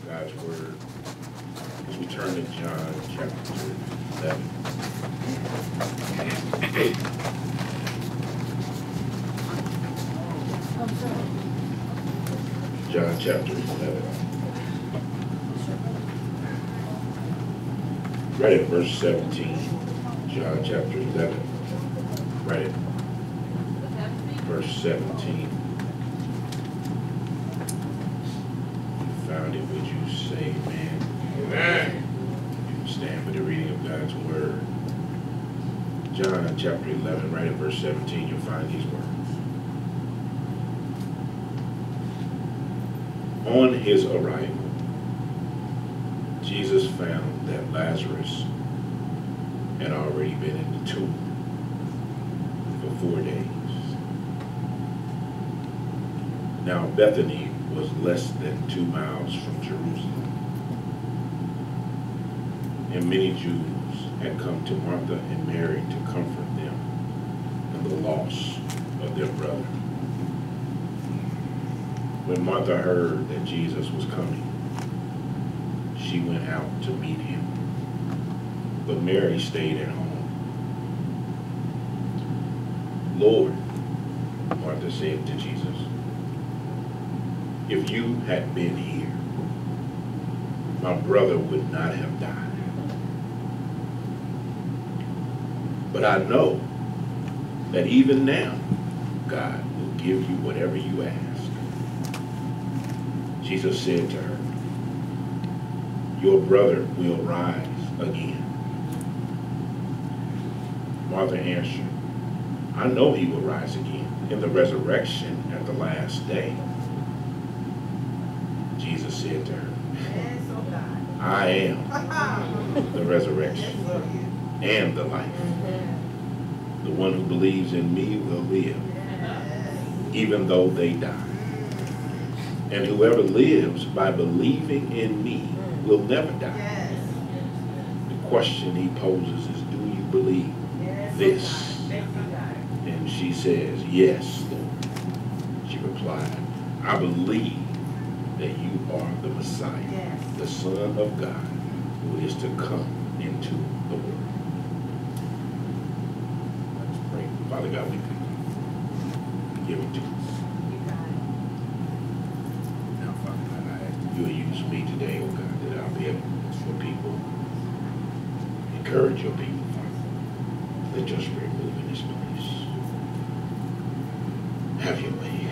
God's word as we turn to John chapter 11. John chapter 11. Right at verse 17. John chapter 11. Right at verse 17. Found it, would you say amen? Amen. You can stand for the reading of God's word. John chapter 11, right at verse 17, you'll find these words. On his arrival, Jesus found that Lazarus had already been in the tomb for 4 days. Now Bethany was less than 2 miles from Jerusalem, and many Jews had come to Martha and Mary to comfort them in the loss of their brother. When Martha heard that Jesus was coming, she went out to meet him, but Mary stayed at home. Lord, Martha said to Jesus, if you had been here, my brother would not have died. But I know that even now, God will give you whatever you ask. Jesus said to her, your brother will rise again. Martha answered, I know he will rise again in the resurrection at the last day. Jesus said to her, I am the resurrection and the life. The one who believes in me will live, even though they die. And whoever lives by believing in me will never die. The question he poses is, do you believe this? And she says, yes, Lord. She replied, I believe that you are the Messiah, the Son of God, who is to come into the world. Let's pray. Father God, we thank you. We give it to you. Now, Father God, I ask that you will use me today, oh God, that I'll be able to bless your people, encourage your people, Father. Let your spirit move in this place. Have your way.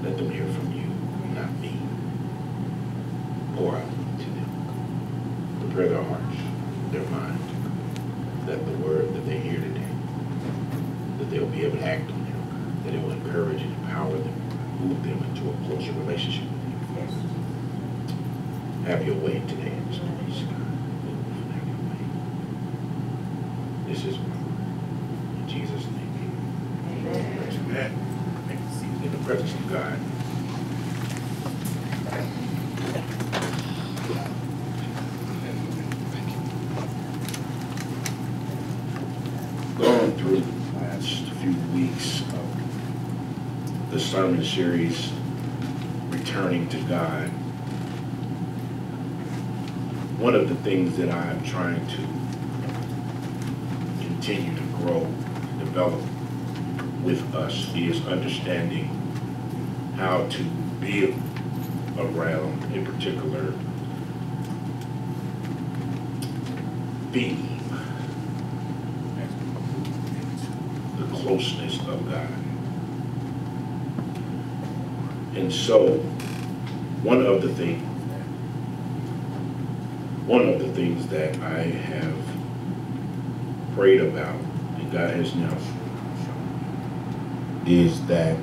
Let them hear from you, not me. Pour out to them. Prepare their hearts, their mind, that the word that they hear today, that they'll be able to act on it, that it will encourage and empower them, move them into a closer relationship with you. Have your way today in this place, God. Have your way. This is my word. In Jesus' name. Amen. In the presence of God. Going through the last few weeks of the sermon series, Returning to God, one of the things that I'm trying to continue to grow and develop with us is understanding how to build around a particular theme as we move into the closeness of God. And so one of the things that I have prayed about, and God has now shown, is that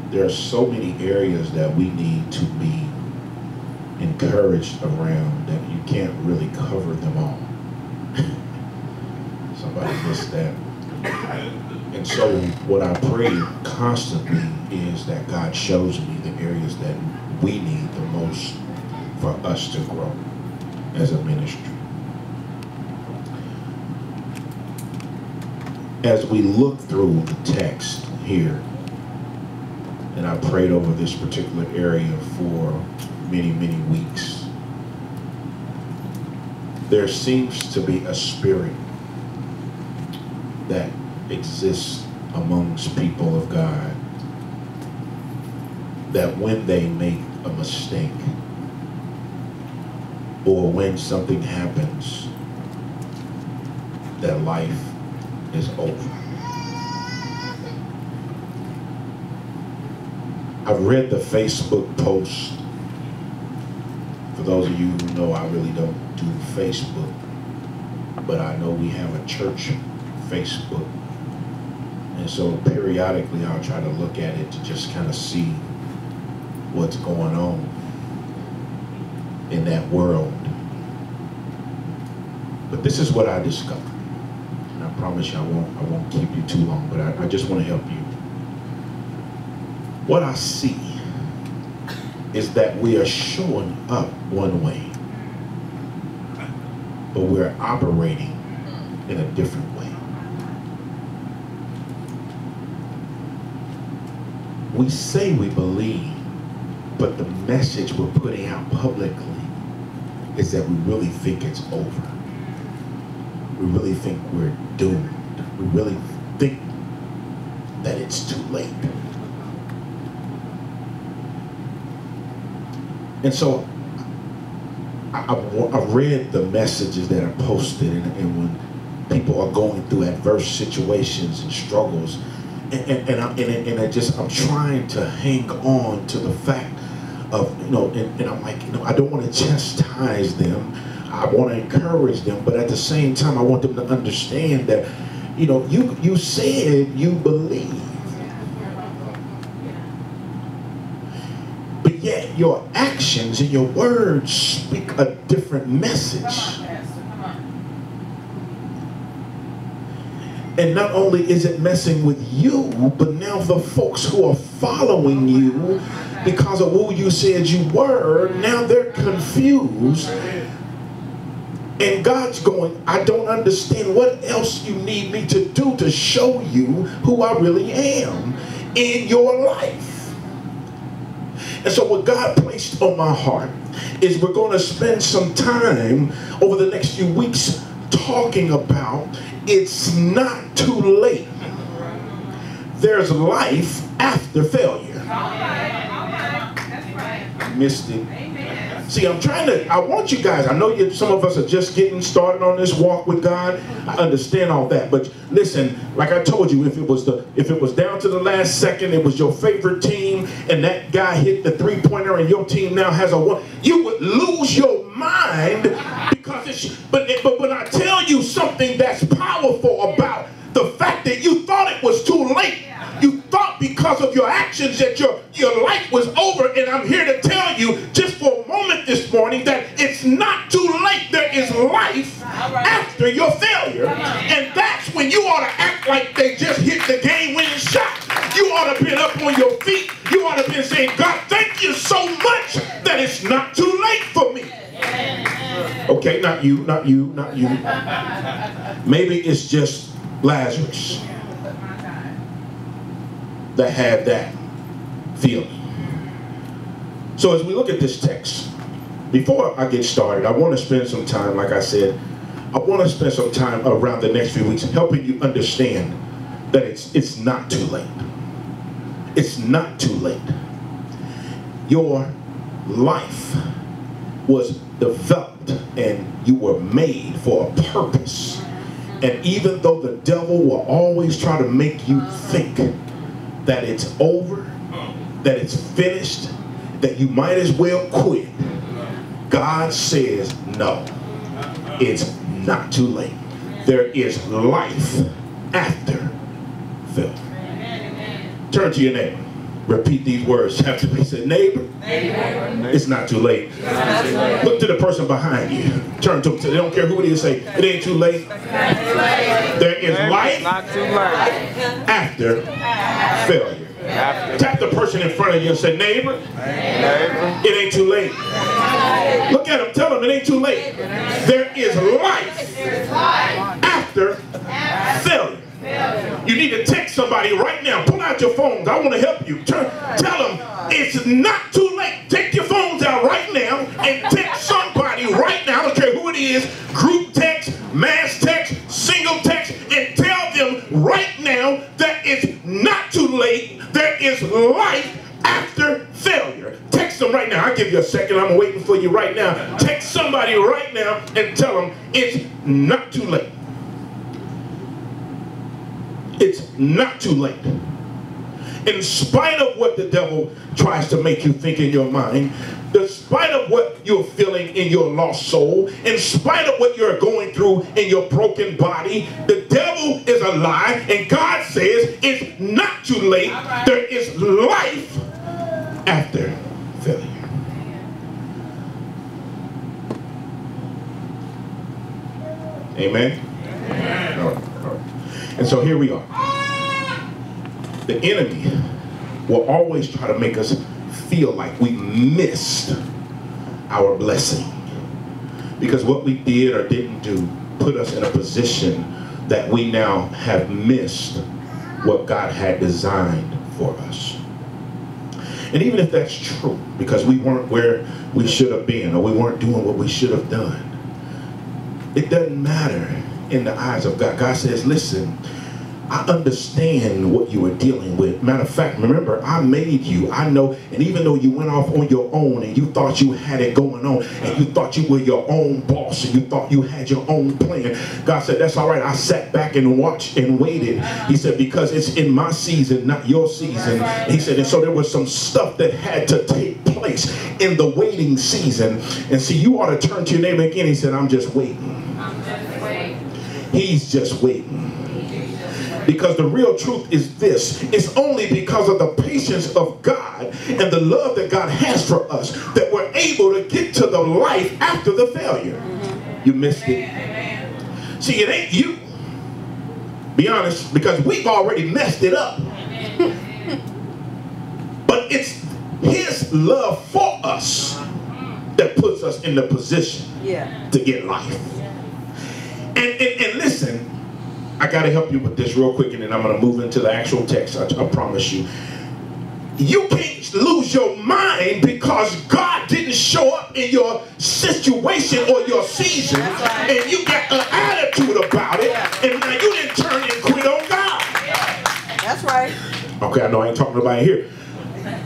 there are so many areas that we need to be encouraged around that you can't really cover them all. Somebody missed that. And so what I pray constantly is that God shows me the areas that we need the most for us to grow as a ministry. As we look through the text here, and I prayed over this particular area for many, many weeks. There seems to be a spirit that exists amongst people of God, that when they make a mistake or when something happens, that life is over. I've read the Facebook post. For those of you who know, I really don't do Facebook, but I know we have a church Facebook. And so periodically I'll try to look at it to just kind of see what's going on in that world. But this is what I discovered. And I promise you I won't keep you too long, but I just want to help you. What I see is that we are showing up one way, but we're operating in a different way. We say we believe, but the message we're putting out publicly is that we really think it's over. We really think we're doomed. We really think that it's too late. And so I've read the messages that are posted, and when people are going through adverse situations and struggles, I'm trying to hang on to the fact of, and I'm like, I don't want to chastise them. I want to encourage them, but at the same time, I want them to understand that, you said you believe. But yet your actions and your words speak a different message. And not only is it messing with you, but now the folks who are following you because of who you said you were, now they're confused. And God's going, I don't understand what else you need me to do to show you who I really am in your life. And so what God placed on my heart is we're going to spend some time over the next few weeks talking about it's not too late. There's life after failure. I missed it. See, I want you guys, I know some of us are just getting started on this walk with God. I understand all that. But listen, like I told you, if it was down to the last second, it was your favorite team, and that guy hit the three-pointer and your team now has a one, you would lose your mind because but when I tell you something that's powerful about the fact that you thought it was too late, you thought because of your actions that your life was over, and I'm here to tell you just for a moment this morning that it's not too late. There is life after your failure, and that's when you ought to act like they just hit the game-winning shot. You ought to be up on your feet. You ought to be saying, God, thank you so much that it's not too late for me. Okay, not you. Maybe it's just Lazarus that had that feeling. So as we look at this text, before I get started, I want to spend some time, like I said, I want to spend some time around the next few weeks helping you understand that it's not too late. It's not too late. Your life was developed and you were made for a purpose. And even though the devil will always try to make you think that it's over, that it's finished, that you might as well quit, God says no, it's not too late. There is life after failure. Turn to your neighbor. Repeat these words after me. Say, neighbor, it's not too late. Look to the person behind you. Turn to them. They don't care who it is. Say, it ain't too late. There is life after failure. Tap the person in front of you and say, neighbor, it ain't too late. Look at them. Tell them it ain't too late. There is life after failure. You need to text somebody right now. Pull out your phones. I want to help you. Tell them it's not too late. Take your phones out right now and text somebody right now. I don't care who it is. Group text, mass text, single text, and tell them right now that it's not too late. There is life after failure. Text them right now. I'll give you a second. I'm waiting for you right now. Text somebody right now and tell them it's not too late. It's not too late. In spite of what the devil tries to make you think in your mind, in spite of what you're feeling in your lost soul, in spite of what you're going through in your broken body, the devil is a lie, and God says it's not too late. There is life after failure. Amen? Amen. All right. And so here we are. The enemy will always try to make us feel like we missed our blessing, because what we did or didn't do put us in a position that we now have missed what God had designed for us. And even if that's true, because we weren't where we should have been, or we weren't doing what we should have done, it doesn't matter in the eyes of God. God says, listen, I understand what you were dealing with. Matter of fact, remember, I made you. I know. And even though you went off on your own and you thought you had it going on and you thought you were your own boss and you thought you had your own plan, God said, that's all right. I sat back and watched and waited. He said, because it's in my season, not your season. He said, and so there was some stuff that had to take place in the waiting season. And see, you ought to turn to your neighbor again. He said, I'm just waiting. I'm just waiting. He's just waiting. Because the real truth is this: it's only because of the patience of God and the love that God has for us that we're able to get to the life after the failure. You missed it. See, it ain't you. Be honest, because we've already messed it up. But it's His love for us that puts us in the position to get life. And listen, I got to help you with this real quick, and then I'm going to move into the actual text. I promise you. You can't lose your mind because God didn't show up in your situation or your season, and you got an attitude about it, and now you didn't turn and quit on God. That's right. Okay, I know I ain't talking about it here.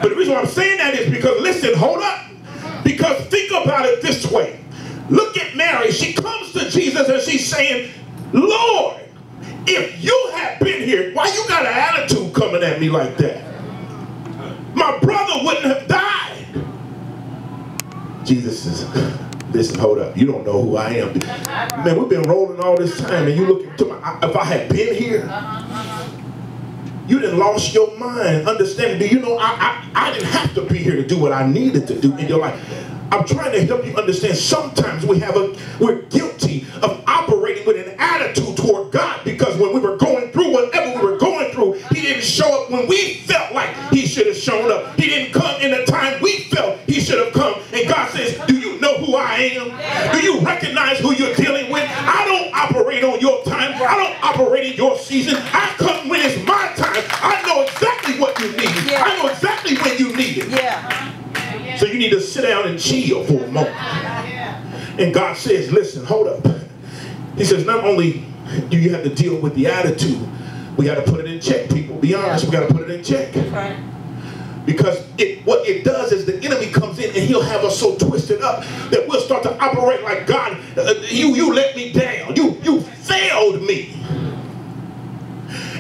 But the reason why I'm saying that is because, listen, hold up. Because think about it this way. Look at Mary. She comes to Jesus and she's saying, Lord, if you had been here, why you got an attitude coming at me like that? My brother wouldn't have died. Jesus says, listen, hold up. You don't know who I am. Man, we've been rolling all this time, and you look to my, if I had been here, you done lost your mind. Understanding, do you know I didn't have to be here to do what I needed to do in your life. I'm trying to help you understand. Sometimes we're guilty of operating with an attitude toward God, because when we were going through whatever we were going through, He didn't show up when we felt like He should have shown up. He didn't come in the time we felt He should have come. And God says, do you know who I am? Do you recognize who you're dealing with? I don't operate on your time. I don't operate in your season. I come when it's my time. I know exactly what you need. I know exactly when you need it. So you need to sit down and chill for a moment. And God says, listen, hold up. He says, not only do you have to deal with the attitude, we got to put it in check, people. Be honest, we got to put it in check. Because what it does is the enemy comes in and he'll have us so twisted up that we'll start to operate like, God, you let me down. You failed me.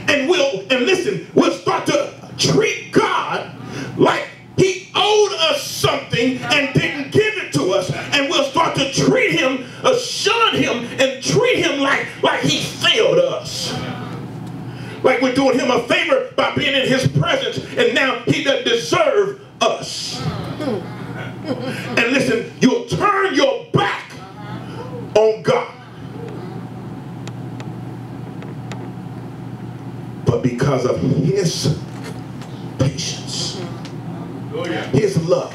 And we'll start to treat God like He owed us something and didn't give it to us. And we'll start to treat Him, shun Him, and treat Him like He failed us. Like we're doing Him a favor by being in His presence, and now He doesn't deserve us. And listen, you'll turn your back on God. But because of His patience, His love,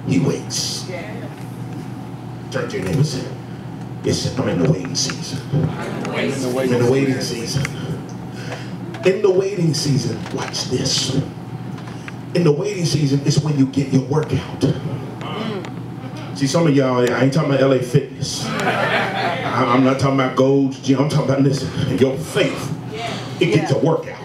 He waits. Turn to your neighbor and say, I'm in the waiting season. I'm in the waiting season. In the waiting season, watch this. In the waiting season, it's when you get your workout. See, some of y'all, I ain't talking about LA Fitness. I'm not talking about Gold's Gym. I'm talking about, listen, your faith, it gets a workout.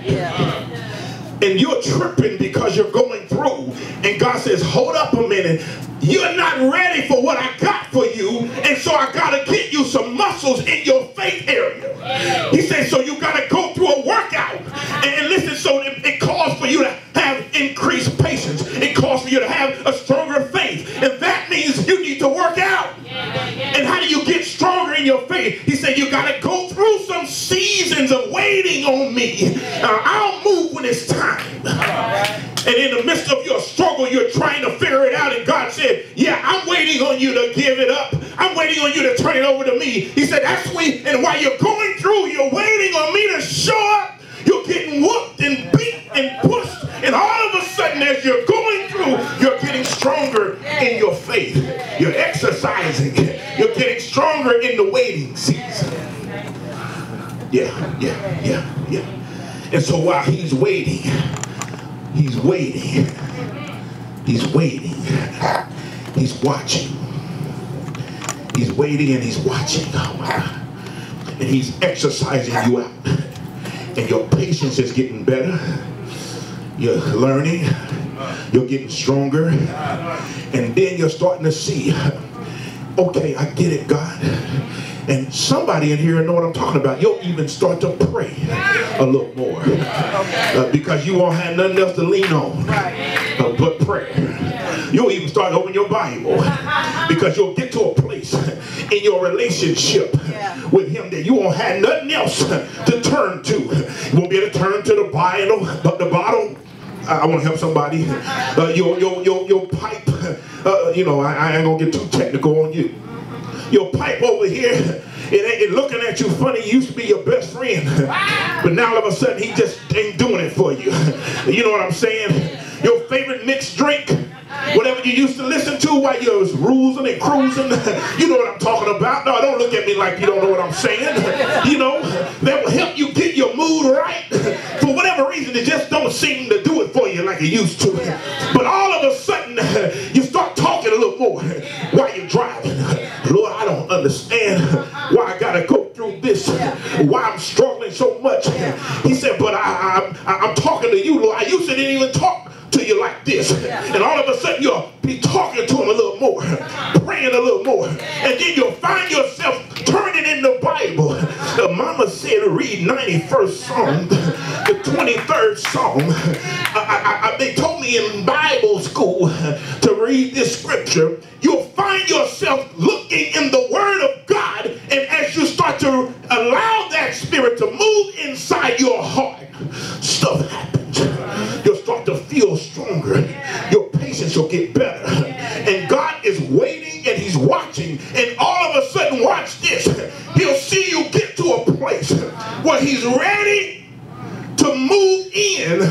And you're tripping because you're going through. And God says, hold up a minute. You're not ready for what I got for you. And so I got to get you some muscles in your faith area. He says, so you got to go through a workout. And listen, so it calls for you to have increased patience. It calls for you to have a stronger faith. And that means you need to work out. And how do you get stronger in your faith? He said, you got to go through some seasons of waiting on me. I'll move when it's time. And in the midst of your struggle, you're trying to figure it out. And God said, yeah, I'm waiting on you to give it up. I'm waiting on you to turn it over to me. He said, that's sweet. And while you're going through, you're waiting on me to show up. You're getting whooped and beat and pushed. And all of a sudden, as you're going through, you're getting stronger in your faith. You're exercising. You're getting stronger in the waiting season. Yeah. And so while he's waiting, he's waiting. He's waiting. He's watching. He's waiting and he's watching. Oh my God. And he's exercising you out. And your patience is getting better. You're learning. You're getting stronger. And then you're starting to see, okay, I get it, God. And somebody in here know what I'm talking about. You'll even start to pray a little more. Because you won't have nothing else to lean on but prayer. You'll even start to open your Bible. Because you'll get to a place in your relationship with him that you won't have nothing else to turn to. You won't be able to turn to the Bible, but the bottle. I want to help somebody. Your pipe, I ain't going to get too technical on you. Your pipe over here, it ain't looking at you funny. He used to be your best friend. But now all of a sudden, he just ain't doing it for you. You know what I'm saying? Your favorite mixed drink, whatever you used to listen to while you was cruising and cruising, you know what I'm talking about. No, don't look at me like you don't know what I'm saying. You know, that will help you get your mood right. For whatever reason, it just don't seem to do it for you like it used to. But all of a sudden, you start talking a little more while you're driving. Lord, I don't understand why I gotta go through this, why I'm struggling so much. He said, but I'm talking to you, Lord. I used to didn't even talk to you like this. And all of a sudden you'll be talking to him a little more, praying a little more, and then you'll find yourself turning in the Bible. The mama said read 91st Psalm, the 23rd Psalm. They told me in Bible school to read this scripture. You'll find yourself looking in the Word of God, and as you start to allow that Spirit to move inside your heart, stuff happens. You'll start to feel stronger. Your patience will get better. And God is waiting and he's watching. And all of a sudden, watch this. He'll see you get to a place where he's ready to move in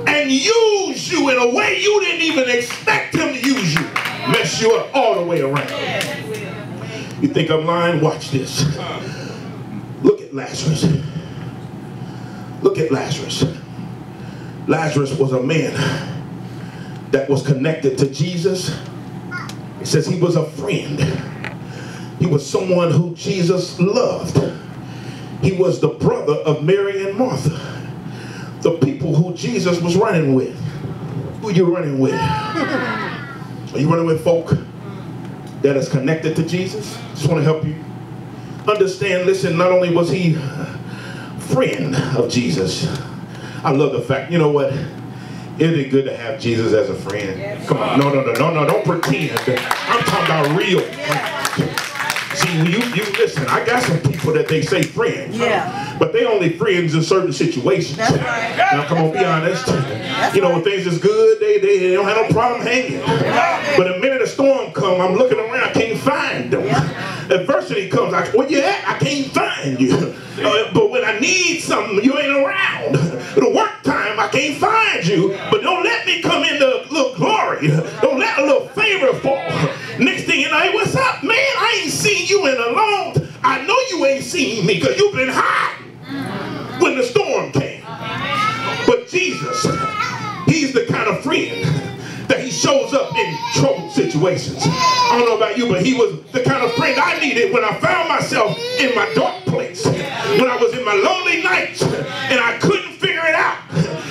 and use you in a way you didn't even expect him to use you. Mess you up all the way around. You think I'm lying? Watch this. Look at Lazarus. Look at Lazarus. Lazarus was a man that was connected to Jesus. It says he was a friend. He was someone who Jesus loved. He was the brother of Mary and Martha, the people who Jesus was running with. Who you running with? Are you running with folk that is connected to Jesus? Just want to help you understand. Listen, not only was he a friend of Jesus, I love the fact, you know what? Isn't it good to have Jesus as a friend? Yes. Come on, no, don't pretend. I'm talking about real. See, you listen, I got some people that they say friends, but they only friends in certain situations. That's right. Now, come on, be honest. You know, when things is good, they don't have no problem hanging. But the minute a storm comes, I'm looking around, I can't find them. Adversity comes, where you at? I can't find you. But when I need something, you ain't around. The work time, I can't find you. But don't let me come into a little glory. Don't let a little favor fall. Next thing you know, hey, what's up, man? I ain't seen you in a long time. you ain't seen me because you've been hiding when the storm came. But Jesus, he's the kind of friend that he shows up in troubled situations. I don't know about you, but he was the kind of friend I needed when I found myself in my dark place. When I was in my lonely nights and I couldn't figure it out.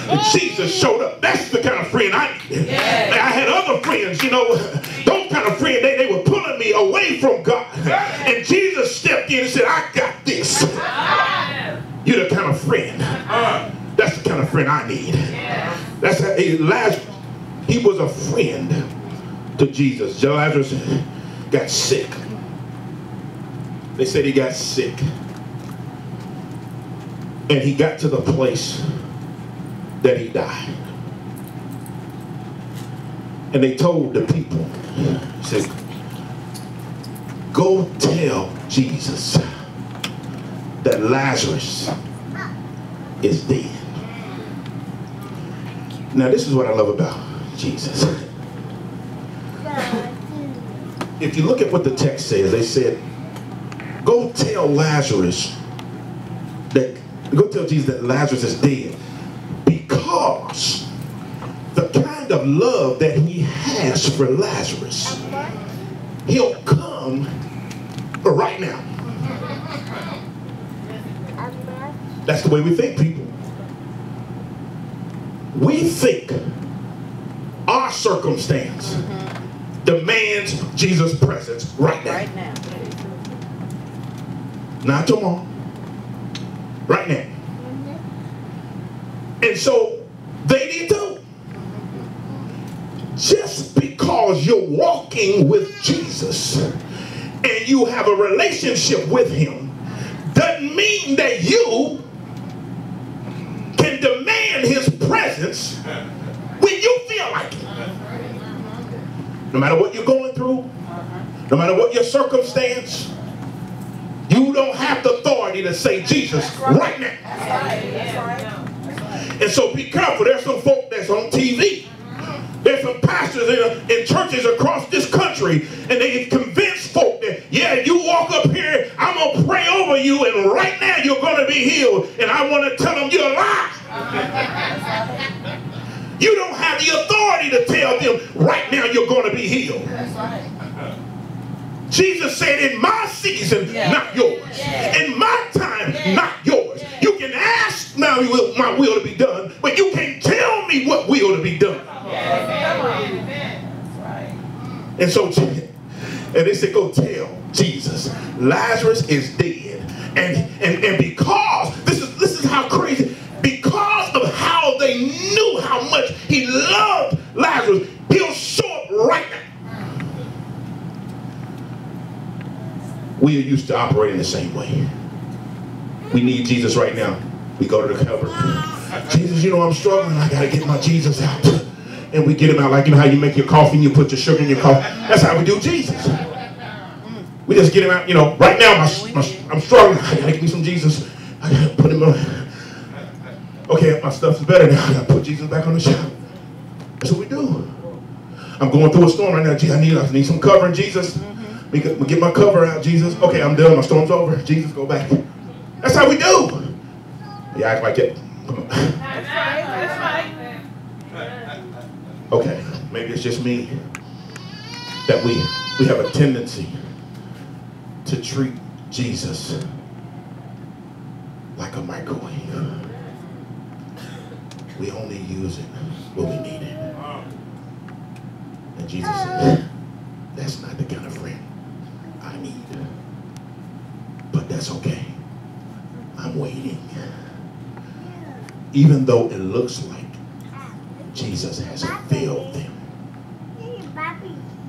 And Jesus showed up. That's the kind of friend I needed. And I had other friends, you know, those kind of friends, they were pulling me away from God. And Jesus stepped in and said, I got this. You're the kind of friend. That's the kind of friend I need. That's Lazarus. He was a friend to Jesus. Lazarus got sick. They said he got sick. And he got to the place that he died. And they told the people, he said, go tell Jesus that Lazarus is dead. Now this is what I love about Jesus. If you look at what the text says, they said, go tell Jesus that Lazarus is dead, because the kind of love that he has for Lazarus, he'll come right now. That's the way we think, people. We think our circumstance demands Jesus' presence right now. Right now. Not tomorrow. Right now. And so they did too. Just because you're walking with Jesus and you have a relationship with him doesn't mean that you can demand his presence when you feel like it. No matter what you're going through, no matter what your circumstance, you don't have the authority to say Jesus right now. And so be careful. There's some folk that's on TV. There's some pastors in churches across this country, and they convince folk that, yeah, you walk up here, I'm going to pray over you, and right now you're going to be healed. And I want to tell them you're a lie. You don't have the authority to tell them right now you're going to be healed. That's right. Jesus said, in my season, not yours. In my time, not yours. You can ask my will to be done, but you can't tell me what will to be done. And so, and they said, go tell Jesus, Lazarus is dead. And because, this is how crazy, because of how they knew how much he loved Lazarus, he'll show up right now. We are used to operating the same way. We need Jesus right now. We go to the cupboard. Jesus, you know I'm struggling. I got to get my Jesus out. And we get him out like, you know how you make your coffee and you put your sugar in your coffee. That's how we do Jesus. We just get him out, you know, right now I'm struggling. I got to get me some Jesus. I got to put him on. Okay, my stuff is better now. I got to put Jesus back on the shelf. That's what we do. I'm going through a storm right now. Gee, I need some covering, Jesus. We get my cover out, Jesus. Okay, I'm done. My storm's over. Jesus, go back. That's how we do. You act like it. That's right. Okay, maybe it's just me that we have a tendency to treat Jesus like a microwave. We only use it when we need it. And Jesus said, that's not the kind of friend I need. But that's okay. I'm waiting. Even though it looks like Jesus has failed them,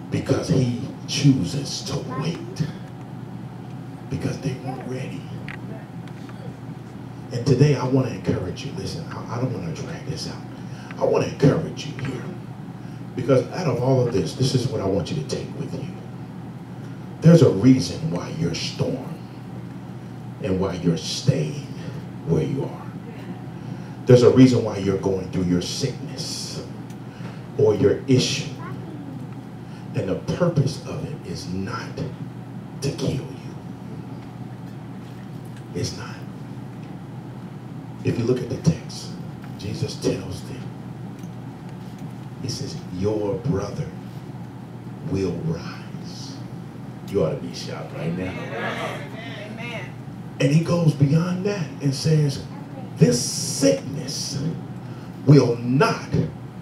because he chooses to wait, because they weren't ready. And today I want to encourage you. Listen, I don't want to drag this out. I want to encourage you here, because out of all of this, this is what I want you to take with you. There's a reason why you're storm and why you're staying where you are. There's a reason why you're going through your sickness or your issue. And the purpose of it is not to kill you. It's not. If you look at the text, Jesus tells them, he says, your brother will rise. You ought to be shouting right now. Amen. And he goes beyond that and says, this sickness will not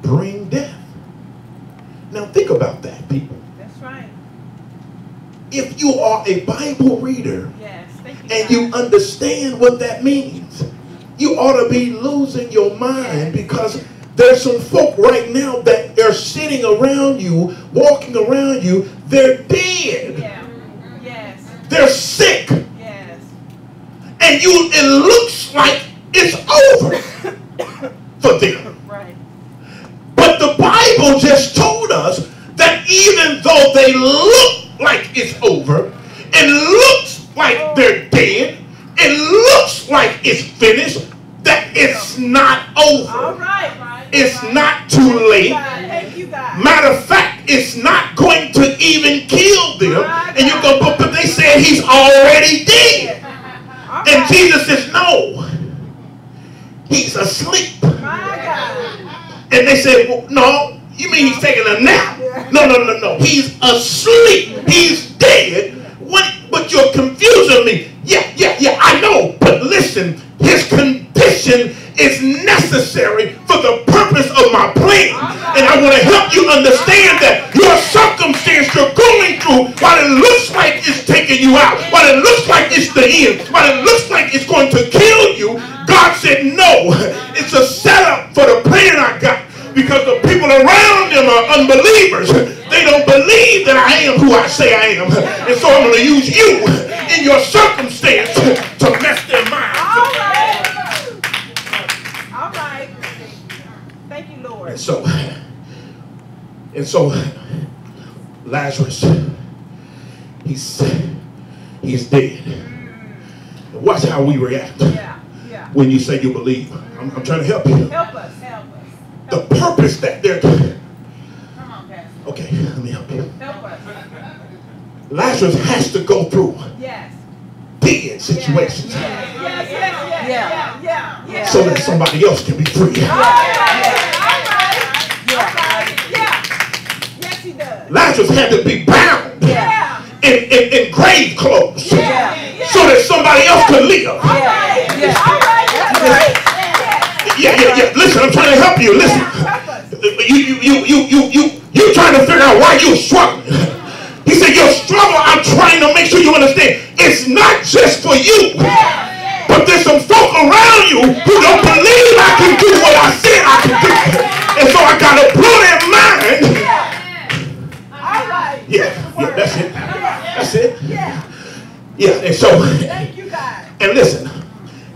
bring death. Now think about that, people. That's right. If you are a Bible reader, yes, thank you, and you understand what that means, you ought to be losing your mind, because there's some folk right now that are sitting around you, walking around you, they're dead. Yeah. Yes. They're sick. Yes. And it looks like it's over for them. Right. But the Bible just told us that even though they look like it's over, it looks like they're dead, it looks like it's finished, that it's not over. All right. It's not too late. Thank you, God. Matter of fact, it's not going to even kill them. And you go, but they said he's already dead. And Jesus says, no, he's asleep. And they said, well, no, you mean he's taking a nap? No. He's asleep. He's dead. But you're confusing me. Yeah, I know. But listen, his condition is necessary for the purpose of my plan. And I want to help you understand that your circumstance you're going through, while it looks like it's taking you out, while it looks like it's the end, while it looks like it's going to kill you, God said, no, it's a setup for the plan I got. Because the people around them are unbelievers. They don't believe that I am who I say I am. And so I'm going to use you in your circumstance to mess their minds. All right. Thank you, Lord. And so Lazarus, he's dead. And watch how we react when you say you believe. I'm trying to help you. Help us. The purpose that they're... Come on, Pastor. Okay, let me help you. Help us. Lazarus has to go through dead situations so that somebody else can be free. Yes, he does. Lazarus had to be bound in grave clothes so that somebody else could live. Yeah. Listen, I'm trying to help you. Listen, you trying to figure out why you're struggling. He said, your struggle, I'm trying to make sure you understand, it's not just for you. But there's some folk around you who don't believe I can do what I said I can do. And so I got to blow their mind. Yeah, that's it. Yeah, and so, and listen,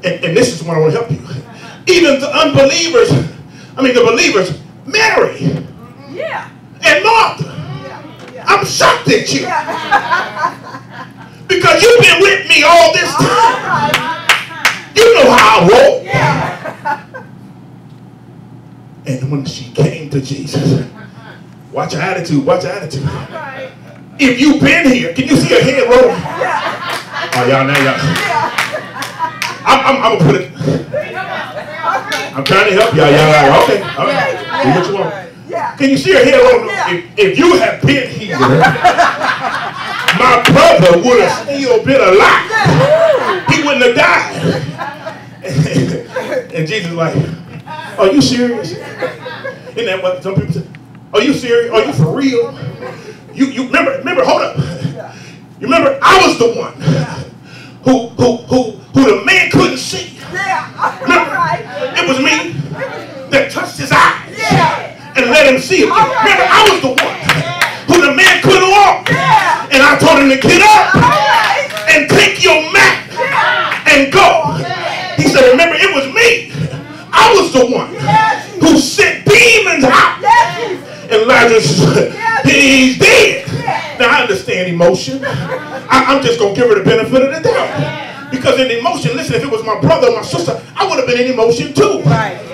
and this is what I want to help you. Even the unbelievers, the believers, Mary and Martha. I'm shocked at you. Because you've been with me all this time. You know how I roll. And when she came to Jesus, watch her attitude. If you've been here, can you see her head rolling? Oh, y'all. I'm going to put it. I'm trying to help y'all. Okay. All right. Do what you want. Can you see her head rolling? If you have been here, my brother would have still been alive. He wouldn't have died. And Jesus is like, are you serious? Isn't that what some people say? Are you serious? Are you for real? You remember, hold up. You remember, I was the one who the man couldn't see. Remember, it was me that touched his eyes and let him see it. Remember, I was the one who the man couldn't walk. And I told him to get up and take your mat and go. He said, remember, it was me. I was the one who sent demons out. And Lazarus, he's dead. Now, I understand emotion. I'm just going to give her the benefit of the doubt. Because in emotion, listen, if it was my brother or my sister, I would have been in emotion too.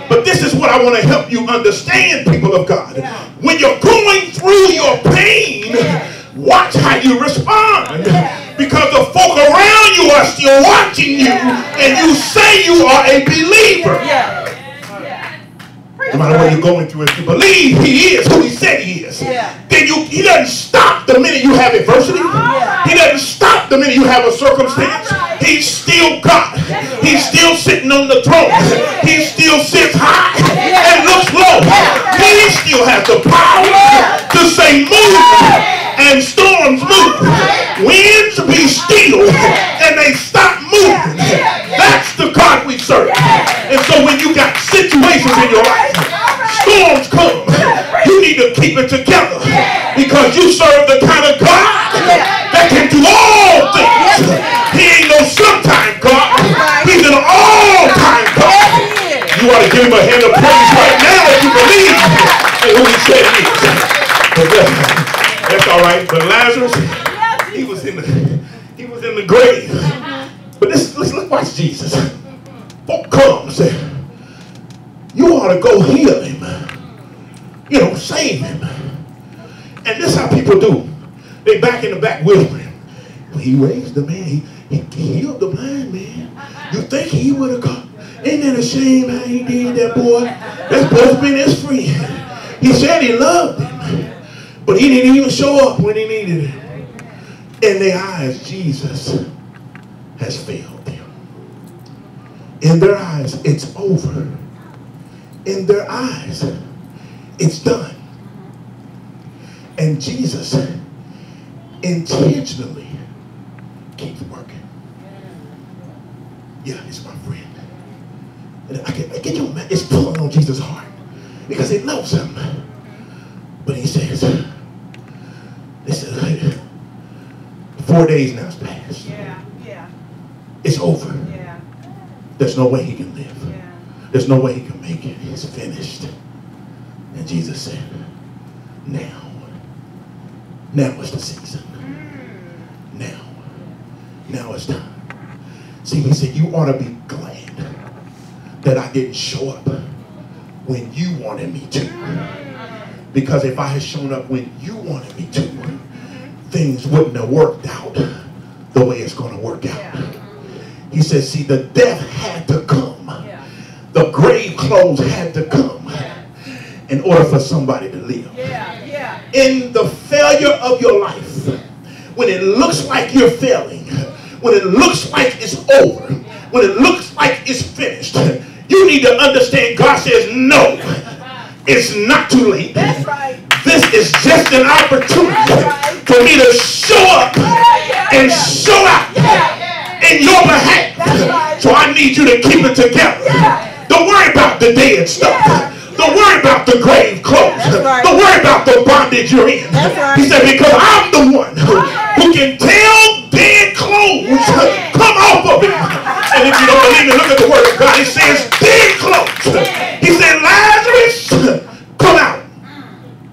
But this is what I want to help you understand, people of God. When you're going through your pain, watch how you respond. Because the folk around you are still watching you, and you say you are a believer. No matter what you're going through, if you believe he is who he said he is, then he doesn't stop the minute you have adversity. He doesn't stop the minute you have a circumstance. He's still God. He's still sitting on the throne. He still sits high and looks low. He still has the power to say move, and storms move. Winds be still and they stop moving. That's the God we serve. And so when you got situations in your life, storms come, you need to keep it together, because you serve the kind of God that can do all things. He ain't no sometime God. He's an all-time God. You ought to give him a hand of praise right now if you believe in who he said he is. But that's all right. But Lazarus, he was in the grave. But let's watch Jesus. Folk come and say, you ought to go heal him. You know, save him. And this is how people do. They back in the back whispering. He raised the man. He healed the blind man. You think he would have come? Ain't that a shame how he did that, boy? That boy's been his friend. He said he loved him, but he didn't even show up when he needed it. In their eyes, Jesus has failed them. In their eyes, it's over. In their eyes, it's done. And Jesus intentionally keeps working. Yeah, it's my friend. And I get you, man, it's pulling on Jesus' heart because he loves him. But he says, 4 days now has passed. It's over. There's no way he can live. There's no way he can make it. It's finished. And Jesus said, now is the season. Now it's time. See, he said, you ought to be glad that I didn't show up when you wanted me to. Because if I had shown up when you wanted me to, things wouldn't have worked out the way it's going to work out. He said, see, the death had to come. The grave clothes had to come in order for somebody to live. In the failure of your life, when it looks like you're failing, when it looks like it's over, when it looks like it's finished, you need to understand God says, no, it's not too late. This is just an opportunity for me to show up and show out in your behalf. So I need you to keep it together. Don't worry about the dead stuff. Don't worry about the grave clothes. Don't worry about the bondage you're in. He said, because I'm the one who can tell dead clothes, come off of it. And if you don't believe me, look at the word of God. It says dead clothes. He said, Lazarus, come out.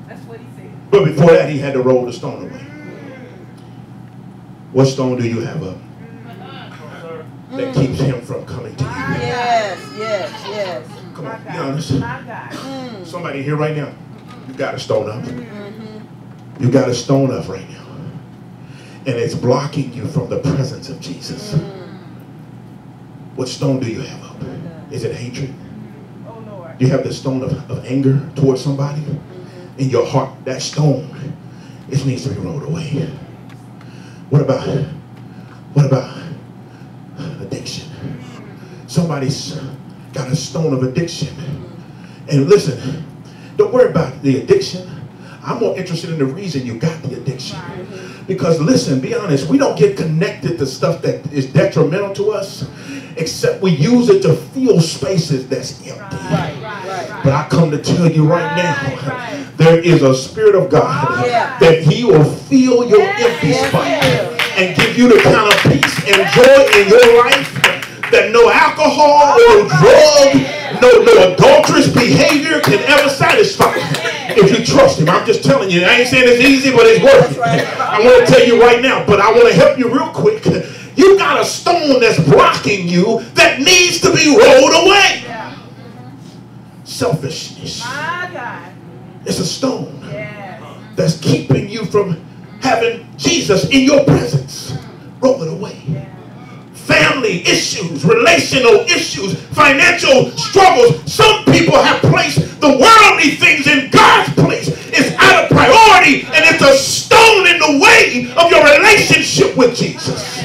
That's what he said. But before that, he had to roll the stone away. What stone do you have up that keeps him from coming to you? Yes. Come on, be honest. Somebody here right now, you got a stone up. You got a stone up right now. And it's blocking you from the presence of Jesus. What stone do you have up? Is it hatred? Do you have the stone of anger towards somebody? In your heart, that stone, it needs to be rolled away. What about addiction? Somebody's got a stone of addiction. And listen, don't worry about the addiction. I'm more interested in the reason you got the addiction. Because listen, be honest, we don't get connected to stuff that is detrimental to us, except we use it to fill spaces that's empty. But I come to tell you right now, there is a Spirit of God that he will fill your empty spot and give you the kind of peace and joy in your life that no alcohol, no drug, no adulterous behavior can ever satisfy. If you trust him, I'm just telling you, I ain't saying it's easy, but it's worth it. I want to tell you right now, but I want to help you real quick. You got a stone that's blocking you that needs to be rolled away. Selfishness. It's a stone that's keeping you from having Jesus in your presence roll it away. Family issues, relational issues, financial struggles. Some people have placed the worldly things in God's place. It's out of priority, and it's a stone in the way of your relationship with Jesus.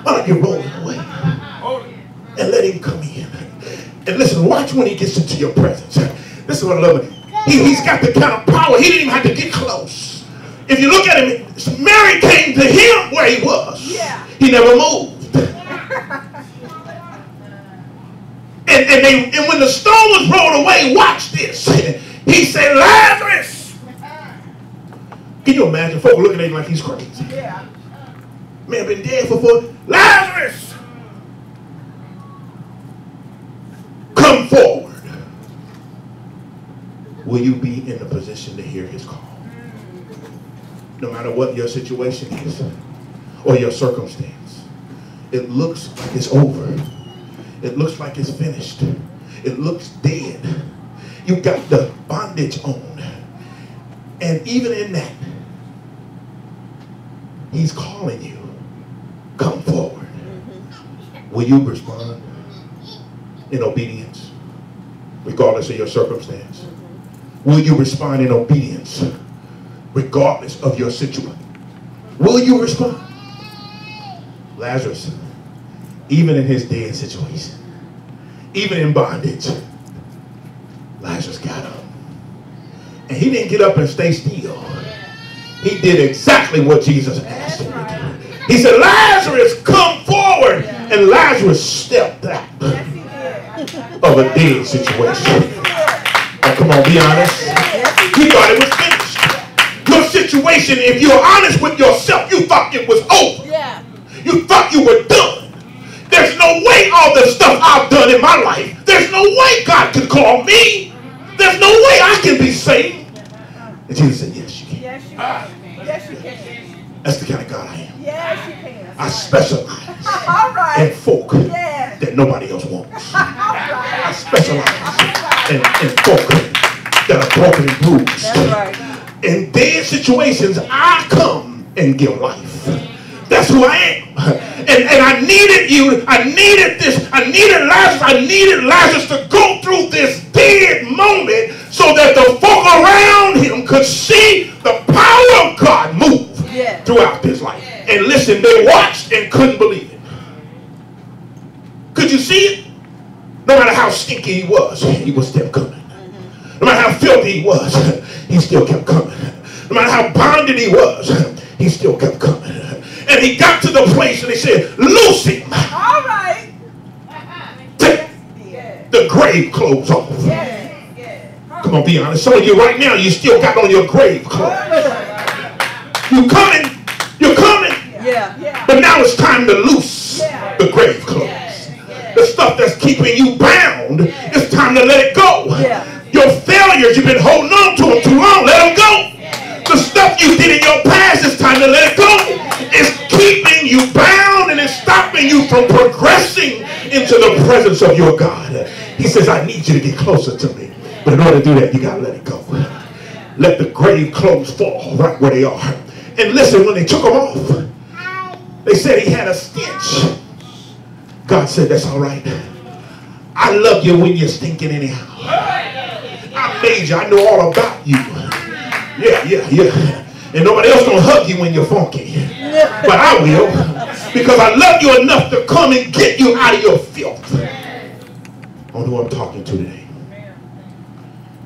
Why don't you roll it away and let him come in? And listen, watch when he gets into your presence. This is what I love. He's got the kind of power. He didn't even have to get close. If you look at him, Mary came to him where he was. He never moved. And when the stone was rolled away, watch this. He said, Lazarus. Can you imagine folk looking at him like he's crazy? Man been dead for 4. Lazarus, come forward. Will you be in the position to hear his call? No matter what your situation is or your circumstance. It looks like it's over. It looks like it's finished. It looks dead. You got the bondage on. And even in that, he's calling you. Come forward. Will you respond in obedience, regardless of your circumstance? Will you respond in obedience, regardless of your situation? Will you respond? Lazarus, even in his dead situation, even in bondage, Lazarus got up. And he didn't get up and stay still. He did exactly what Jesus asked him to do. He said, Lazarus, come forward. And Lazarus stepped out of a dead situation. Oh, come on, be honest. You thought it was finished. Your situation, if you're honest with yourself, you thought it was over. You thought you were done. There's no way all the stuff I've done in my life, there's no way God can call me. There's no way I can be saved. And Jesus said, yes, you can. Yes, you can. Yes, you can. That's the kind of God I am. Yes, you can. I specialize in folk that nobody else wants. I specialize in folk that are broken and bruised. That's right. In dead situations, I come and give life. That's who I am. And I needed you. I needed this. I needed Lazarus. I needed Lazarus to go through this dead moment so that the folk around him could see the power of God move throughout his life. And listen, they watched and couldn't believe it. Could you see it? No matter how stinky he was still coming. No matter how filthy he was, he still kept coming. No matter how bonded he was, he still kept coming. And he got to the place and they said, loose him. All right. Take the grave clothes off. Come on, be honest. Some of you right now, you still got on your grave clothes. You're coming. But now it's time to loose the grave clothes. The stuff that's keeping you bound, it's time to let it go. Your failures, you've been holding on to them too long, let them go. The stuff you did in your past, it's time to let it go. It's keeping you bound and it's stopping you from progressing into the presence of your God. He says, I need you to get closer to me. But in order to do that, you got to let it go. Let the grave clothes fall right where they are. And listen, when they took them off, they said he had a stench. God said, that's all right. I love you when you're stinking anyhow. I made you. I know all about you. Yeah. And nobody else gonna hug you when you're funky. But I will. Because I love you enough to come and get you out of your filth. I don't know who I'm talking to today.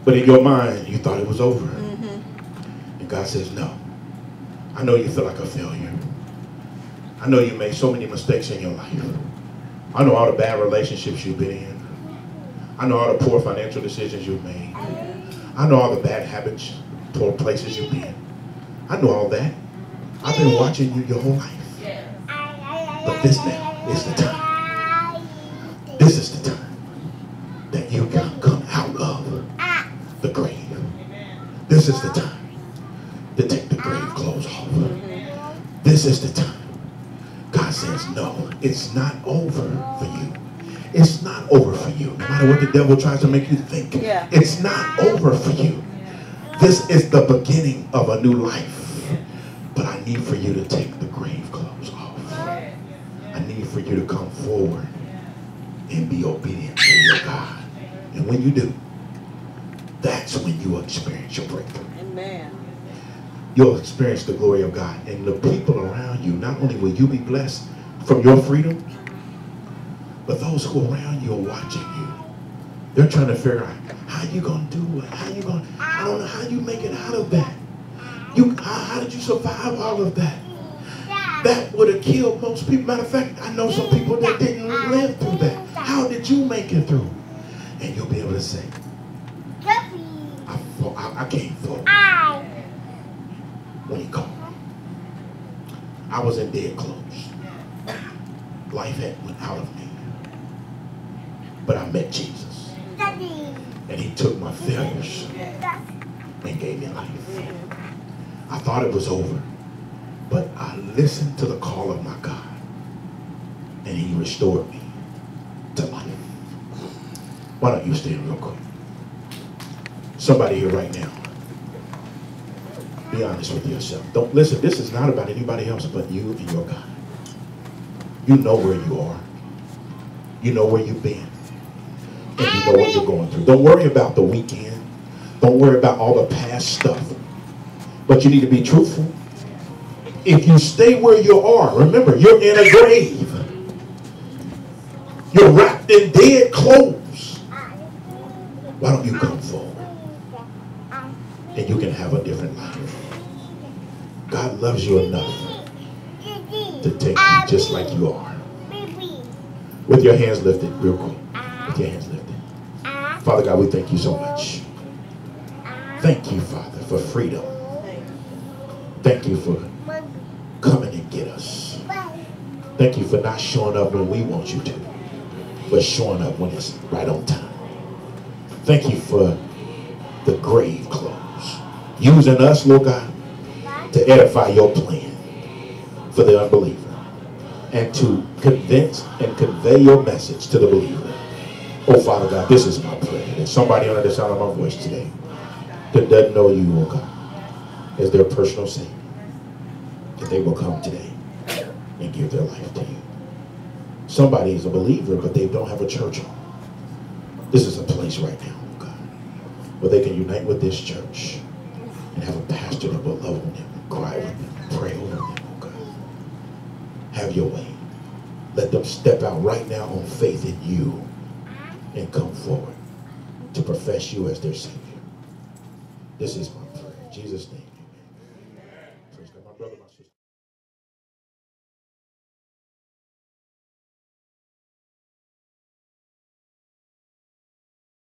But in your mind, you thought it was over. And God says, no. I know you feel like a failure. I know you made so many mistakes in your life. I know all the bad relationships you've been in. I know all the poor financial decisions you've made. I know all the bad habits, poor places you've been. I know all that. I've been watching you your whole life. But this now is the time. This is the time that you can come out of the grave. This is the time to take the grave clothes off. This is the time. God says, no, it's not over for you. It's not over for you. No matter what the devil tries to make you think, it's not over for you. This is the beginning of a new life. But I need for you to take the grave clothes off. for you to come forward and be obedient to your God. And when you do, that's when you will experience your breakthrough. Amen. You'll experience the glory of God. And the people around you, not only will you be blessed from your freedom, but those who are around you are watching you. They're trying to figure out how you going to do it. How you going? I don't know how you make it out of that. How did you survive all of that? That would have killed most people. Matter of fact, I know some people that didn't live through that. How did you make it through? And you'll be able to say, I came forward when he called. I was in dead clothes. Life had went out of me. But I met Jesus. And he took my failures and gave me life. I thought it was over. But I listened to the call of my God. And he restored me to life. Why don't you stand real quick? Somebody here right now. Be honest with yourself. Don't listen. This is not about anybody else but you and your God. You know where you are. You know where you've been. And you know what you're going through. Don't worry about the weekend. Don't worry about all the past stuff. But you need to be truthful. If you stay where you are, remember, you're in a grave. You're wrapped in dead clothes. Why don't you come forward? And you can have a different life. God loves you enough to take you just like you are. With your hands lifted, real quick. With your hands lifted. Father God, we thank you so much. Thank you, Father, for freedom. Thank you for coming and get us. Thank you for not showing up when we want you to, but showing up when it's right on time. Thank you for the grave clothes, using us, Lord God, to edify your plan for the unbeliever and to convince and convey your message to the believer. Oh, Father God, this is my prayer. There's somebody under the sound of my voice today that doesn't know you, oh God, as their personal Savior, that they will come today and give their life to you. Somebody is a believer, but they don't have a church home. This is a place right now, oh God, where they can unite with this church and have a pastor that will love on them, and cry with them, and pray over them, oh God. Have your way. Let them step out right now on faith in you and come forward to profess you as their Savior. This is my prayer. In Jesus' name.